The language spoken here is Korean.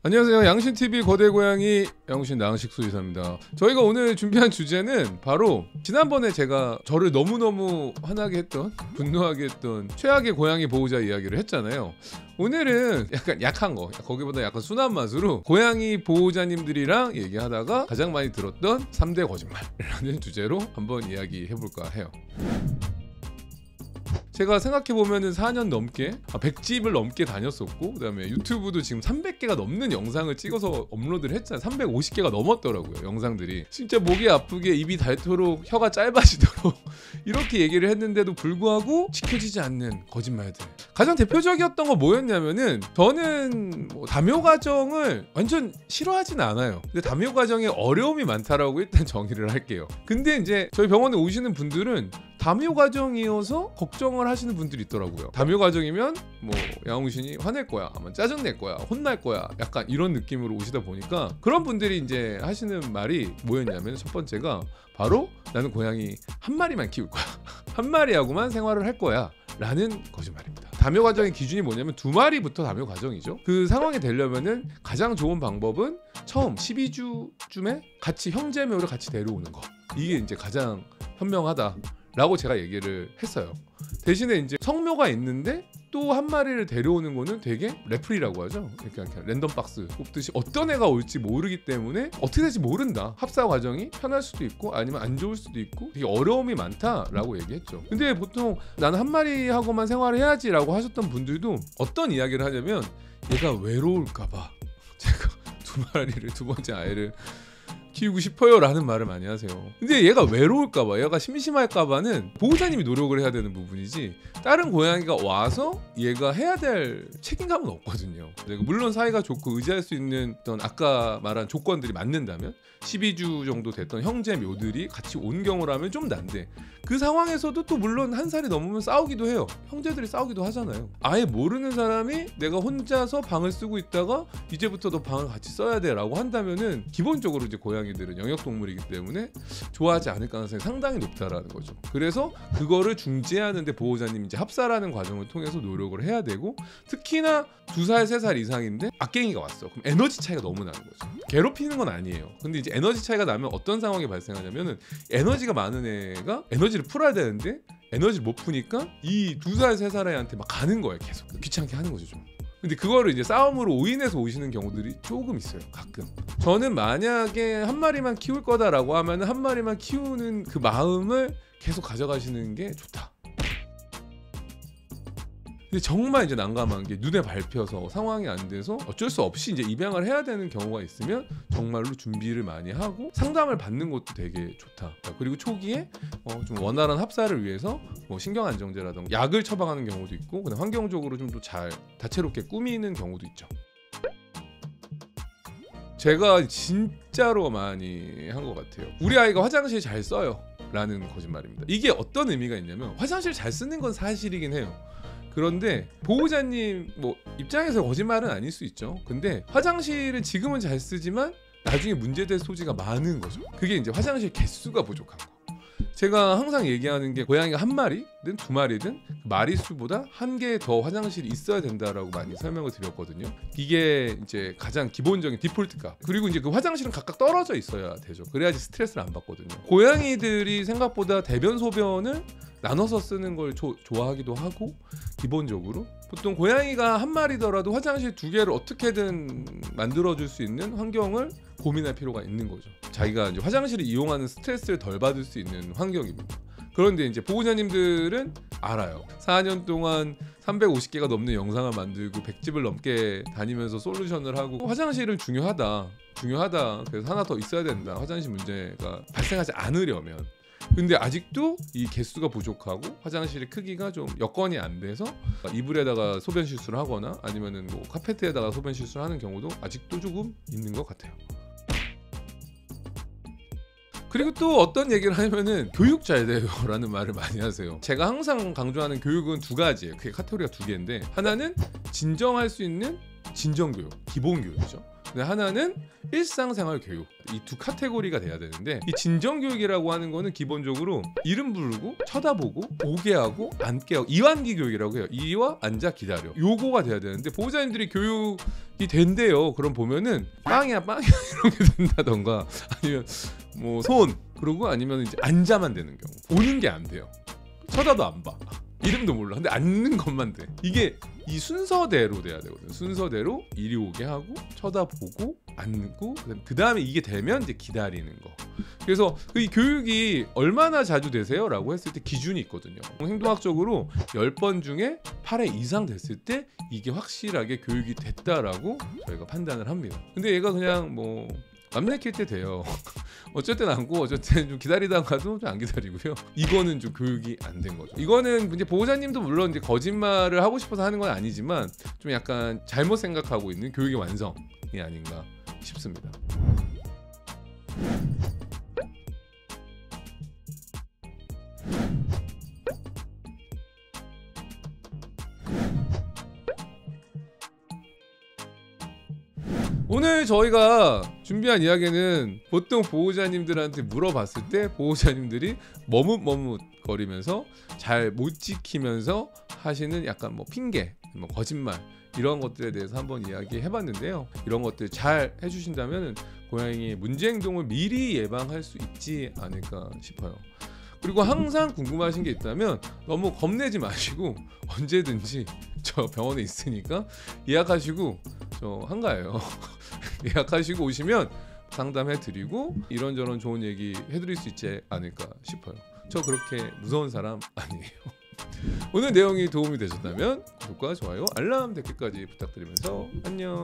안녕하세요. 양신TV 거대고양이 양신 나흥식 수의사입니다. 저희가 오늘 준비한 주제는 바로 지난번에 제가 저를 너무너무 화나게 했던, 분노하게 했던 최악의 고양이 보호자 이야기를 했잖아요. 오늘은 약간 약한 거, 거기보다 약간 순한 맛으로 고양이 보호자님들이랑 얘기하다가 가장 많이 들었던 3대 거짓말이라는 주제로 한번 이야기해볼까 해요. 제가 생각해보면은 4년 넘게 100집을 넘게 다녔었고, 그 다음에 유튜브도 지금 300개가 넘는 영상을 찍어서 업로드를 했잖아요. 350개가 넘었더라고요, 영상들이. 진짜 목이 아프게 입이 닳도록 혀가 짧아지도록 이렇게 얘기를 했는데도 불구하고 지켜지지 않는 거짓말들. 가장 대표적이었던 거 뭐였냐면은, 저는 다묘 과정을 완전 싫어하진 않아요. 근데 다묘 과정에 어려움이 많다라고 일단 정의를 할게요. 근데 이제 저희 병원에 오시는 분들은 다묘 과정이어서 걱정을 하시는 분들이 있더라고요. 다묘 과정이면 양홍신이 화낼 거야, 아마 짜증 낼 거야, 혼날 거야, 약간 이런 느낌으로 오시다 보니까 그런 분들이 이제 하시는 말이 뭐였냐면, 첫 번째가 바로 나는 고양이 한 마리만 키울 거야 한 마리하고만 생활을 할 거야 라는 거짓말입니다. 다묘 과정의 기준이 뭐냐면 2마리부터 다묘 과정이죠. 그 상황이 되려면은 가장 좋은 방법은 처음 12주쯤에 같이 형제묘를 같이 데려오는 거, 이게 이제 가장 현명하다 라고 제가 얘기를 했어요. 대신에 이제 성묘가 있는데 또 한 마리를 데려오는 거는 되게 레플이라고 하죠. 그러니까 랜덤 박스 뽑듯이 어떤 애가 올지 모르기 때문에 어떻게 될지 모른다. 합사 과정이 편할 수도 있고 아니면 안 좋을 수도 있고 되게 어려움이 많다라고 얘기했죠. 근데 보통 나는 한 마리하고만 생활을 해야지 라고 하셨던 분들도 어떤 이야기를 하냐면, 얘가 외로울까봐 제가 2마리를, 두 번째 아이를 키우고 싶어요 라는 말을 많이 하세요. 근데 얘가 외로울까봐, 얘가 심심할까봐는 보호자님이 노력을 해야 되는 부분이지, 다른 고양이가 와서 얘가 해야 될 책임감은 없거든요. 물론 사이가 좋고 의지할 수 있는 어떤 아까 말한 조건들이 맞는다면, 12주 정도 됐던 형제 묘들이 같이 온 경우라면 좀 난데, 그 상황에서도 또 물론 한 살이 넘으면 싸우기도 해요. 형제들이 싸우기도 하잖아요. 아예 모르는 사람이 내가 혼자서 방을 쓰고 있다가 이제부터 너 방을 같이 써야 돼 라고 한다면은, 기본적으로 이제 고양이들은 영역동물이기 때문에 좋아하지 않을 가능성이 상당히 높다라는 거죠. 그래서 그거를 중재하는데 보호자님이 이제 합사라는 과정을 통해서 노력을 해야 되고, 특히나 2살, 3살 이상인데 악갱이가 왔어. 그럼 에너지 차이가 너무 나는 거죠. 괴롭히는 건 아니에요. 근데 이제 에너지 차이가 나면 어떤 상황이 발생하냐면은, 에너지가 많은 애가 에너지를 풀어야 되는데 에너지를 못 푸니까 이 2살, 3살 애한테 막 가는 거예요. 계속 귀찮게 하는 거죠, 좀. 근데 그거를 이제 싸움으로 오인해서 오시는 경우들이 조금 있어요, 가끔. 저는 만약에 한 마리만 키울 거다라고 하면 한 마리만 키우는 그 마음을 계속 가져가시는 게 좋다. 근데 정말 이제 난감한 게, 눈에 밟혀서 상황이 안 돼서 어쩔 수 없이 이제 입양을 해야 되는 경우가 있으면 정말로 준비를 많이 하고 상담을 받는 것도 되게 좋다. 그리고 초기에 좀 원활한 합사를 위해서 신경 안정제라든가 약을 처방하는 경우도 있고, 그다음 환경적으로 좀 더 잘 다채롭게 꾸미는 경우도 있죠. 제가 진짜로 많이 한 것 같아요. 우리 아이가 화장실 잘 써요 라는 거짓말입니다. 이게 어떤 의미가 있냐면, 화장실 잘 쓰는 건 사실이긴 해요. 그런데 보호자님 입장에서 거짓말은 아닐 수 있죠. 근데 화장실은 지금은 잘 쓰지만 나중에 문제될 소지가 많은 거죠. 그게 이제 화장실 개수가 부족한 거. 제가 항상 얘기하는 게, 고양이가 한 마리든 2마리든 마리수보다 한 개 더 화장실이 있어야 된다라고 많이 설명을 드렸거든요. 이게 이제 가장 기본적인 디폴트 값. 그리고 이제 그 화장실은 각각 떨어져 있어야 되죠. 그래야지 스트레스를 안 받거든요. 고양이들이 생각보다 대변 소변을 나눠서 쓰는 걸 좋아하기도 하고, 기본적으로 보통 고양이가 한 마리더라도 화장실 2개를 어떻게든 만들어줄 수 있는 환경을 고민할 필요가 있는 거죠. 자기가 이제 화장실을 이용하는 스트레스를 덜 받을 수 있는 환경입니다. 그런데 이제 보호자님들은 알아요. 4년 동안 350개가 넘는 영상을 만들고 100집을 넘게 다니면서 솔루션을 하고, 화장실은 중요하다. 그래서 하나 더 있어야 된다, 화장실 문제가 발생하지 않으려면. 근데 아직도 이 개수가 부족하고 화장실의 크기가 좀 여건이 안 돼서 이불에다가 소변 실수를 하거나 아니면은 카페트에다가 소변 실수를 하는 경우도 아직도 조금 있는 것 같아요. 그리고 또 어떤 얘기를 하냐면은, 교육 잘 돼요 라는 말을 많이 하세요. 제가 항상 강조하는 교육은 2가지예요. 그게 카테고리가 2개인데, 하나는 진정할 수 있는 진정교육, 기본교육이죠. 근데 하나는 일상생활 교육. 이 두 카테고리가 돼야 되는데, 이 진정교육이라고 하는 거는 기본적으로 이름 부르고 쳐다보고 오게 하고 앉게 하고, 이완기 교육이라고 해요. 이와 앉아 기다려, 요거가 돼야 되는데 보호자님들이 교육이 된대요. 그럼 보면은 빵이야 이런 게 된다던가, 아니면 뭐 손, 그러고 아니면 이제 앉아만 되는 경우, 보는 게 안 돼요. 쳐다도 안 봐, 이름도 몰라. 근데 앉는 것만 돼. 이게 이 순서대로 돼야 되거든요. 순서대로 이리 오게 하고 쳐다보고 앉고, 그 다음에 이게 되면 이제 기다리는 거. 그래서 이 교육이 얼마나 자주 되세요? 라고 했을 때 기준이 있거든요. 행동학적으로 10번 중에 8회 이상 됐을 때 이게 확실하게 교육이 됐다라고 저희가 판단을 합니다. 근데 얘가 그냥 뭐 맘 내킬 때 돼요. 어쨌든 앉고 어쨌든 좀 기다리다가도 좀 안 기다리고요. 이거는 좀 교육이 안 된 거죠. 이거는 이제 보호자님도 물론 이제 거짓말을 하고 싶어서 하는 건 아니지만 좀 약간 잘못 생각하고 있는 교육의 완성이 아닌가 싶습니다. 오늘 저희가 준비한 이야기는 보통 보호자님들한테 물어봤을 때 보호자님들이 머뭇머뭇거리면서 잘 못 지키면서 하시는 약간 뭐 핑계, 뭐 거짓말, 이런 것들에 대해서 한번 이야기해봤는데요. 이런 것들 잘 해주신다면 고양이의 문제 행동을 미리 예방할 수 있지 않을까 싶어요. 그리고 항상 궁금하신 게 있다면 너무 겁내지 마시고 언제든지 저 병원에 있으니까 예약하시고 저 한가해요. 예약하시고 오시면 상담해드리고 이런저런 좋은 얘기 해드릴 수 있지 않을까 싶어요. 저 그렇게 무서운 사람 아니에요. 오늘 내용이 도움이 되셨다면 구독과 좋아요, 알람, 댓글까지 부탁드리면서 안녕.